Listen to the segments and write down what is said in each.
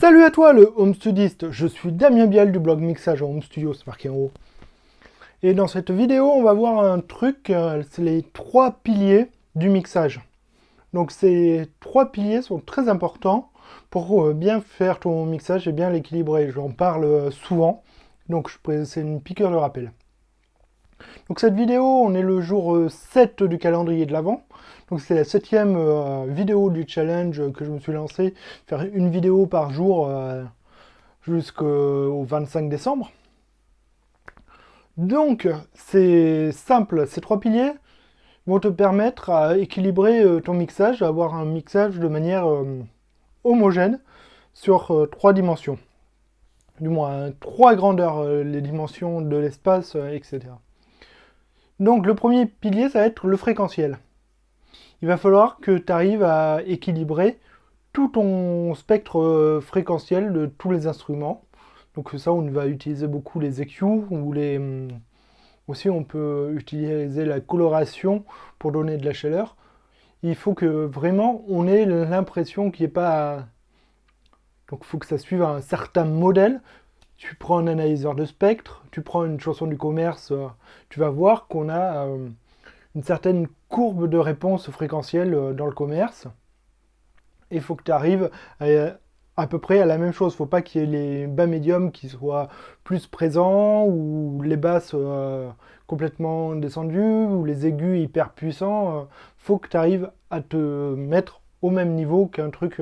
Salut à toi le home studiste, je suis Damien Biel du blog Mixage en Home Studio, c'est marqué en haut. Et dans cette vidéo, on va voir un truc, c'est les 3 piliers du mixage. Donc ces 3 piliers sont très importants pour bien faire ton mixage et bien l'équilibrer. J'en parle souvent, donc c'est une piqûre de rappel. Donc cette vidéo, on est le jour 7 du calendrier de l'Avent. Donc c'est la 7e vidéo du challenge que je me suis lancé, faire une vidéo par jour jusqu'au 25 décembre. Donc c'est simple, ces 3 piliers vont te permettre à équilibrer ton mixage, à avoir un mixage de manière homogène sur 3 dimensions. Du moins 3 grandeurs, les dimensions de l'espace, etc. Donc le premier pilier, ça va être le fréquentiel. Il va falloir que tu arrives à équilibrer tout ton spectre fréquentiel de tous les instruments. Donc ça, on va utiliser beaucoup les EQ ou aussi on peut utiliser la coloration pour donner de la chaleur. Il faut que vraiment on ait l'impression qu'il n'y ait pas... Donc il faut que ça suive un certain modèle. Tu prends un analyseur de spectre, tu prends une chanson du commerce, tu vas voir qu'on a une certaine courbe de réponse fréquentielle dans le commerce. Il faut que tu arrives à peu près à la même chose. Il ne faut pas qu'il y ait les bas médiums qui soient plus présents, ou les basses complètement descendues, ou les aigus hyper puissants. Il faut que tu arrives à te mettre au même niveau qu'un truc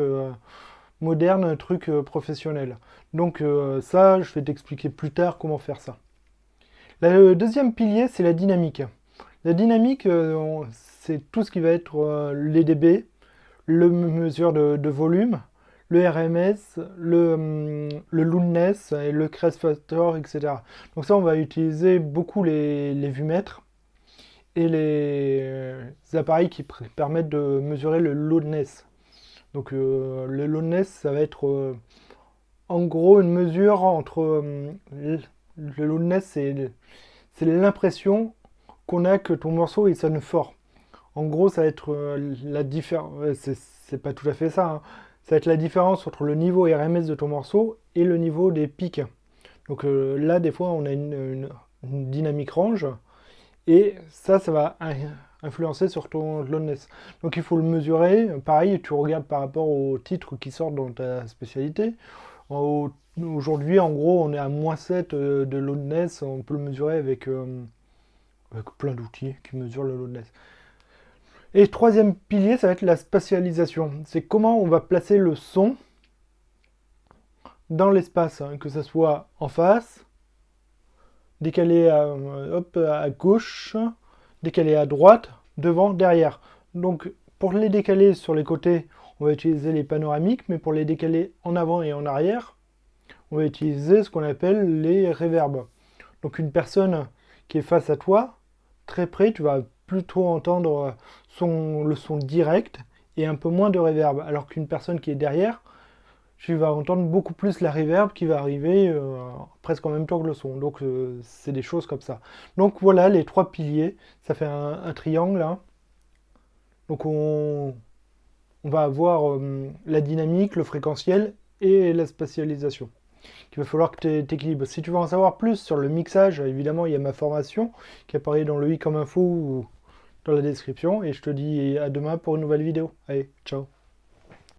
moderne, un truc professionnel. Donc ça, je vais t'expliquer plus tard comment faire ça. Le deuxième pilier, c'est la dynamique. La dynamique, c'est tout ce qui va être les dB, le mesure de volume, le RMS, le loudness et le crest factor, etc. Donc ça, on va utiliser beaucoup les vumètres et les appareils qui permettent de mesurer le loudness. Donc le loudness, ça va être en gros une mesure entre... le loudness, c'est l'impression qu'on a que ton morceau il sonne fort. En gros, ça va être la différence. C'est pas tout à fait ça. Hein. Ça va être la différence entre le niveau RMS de ton morceau et le niveau des pics. Donc là, des fois, on a une dynamique range. Et ça va influencer sur ton loudness. Donc il faut le mesurer. Pareil, tu regardes par rapport aux titres qui sortent dans ta spécialité. Aujourd'hui, en gros, on est à -7 de loudness. On peut le mesurer avec plein d'outils qui mesurent le loudness. Et troisième pilier, ça va être la spatialisation. C'est comment on va placer le son dans l'espace, hein, que ce soit en face, décalé à gauche, décalé à droite, devant, derrière. Donc pour les décaler sur les côtés, on va utiliser les panoramiques, mais pour les décaler en avant et en arrière, on va utiliser ce qu'on appelle les réverbes. Donc une personne qui est face à toi, très près, tu vas plutôt entendre le son direct et un peu moins de reverb. Alors qu'une personne qui est derrière, tu vas entendre beaucoup plus la reverb qui va arriver presque en même temps que le son. Donc c'est des choses comme ça. Donc voilà les 3 piliers. Ça fait un triangle. Hein. Donc on va avoir la dynamique, le fréquentiel et la spatialisation. Il va falloir que tu équilibres. Si tu veux en savoir plus sur le mixage, évidemment, il y a ma formation qui apparaît dans le i comme info ou dans la description. Et je te dis à demain pour une nouvelle vidéo. Allez, ciao.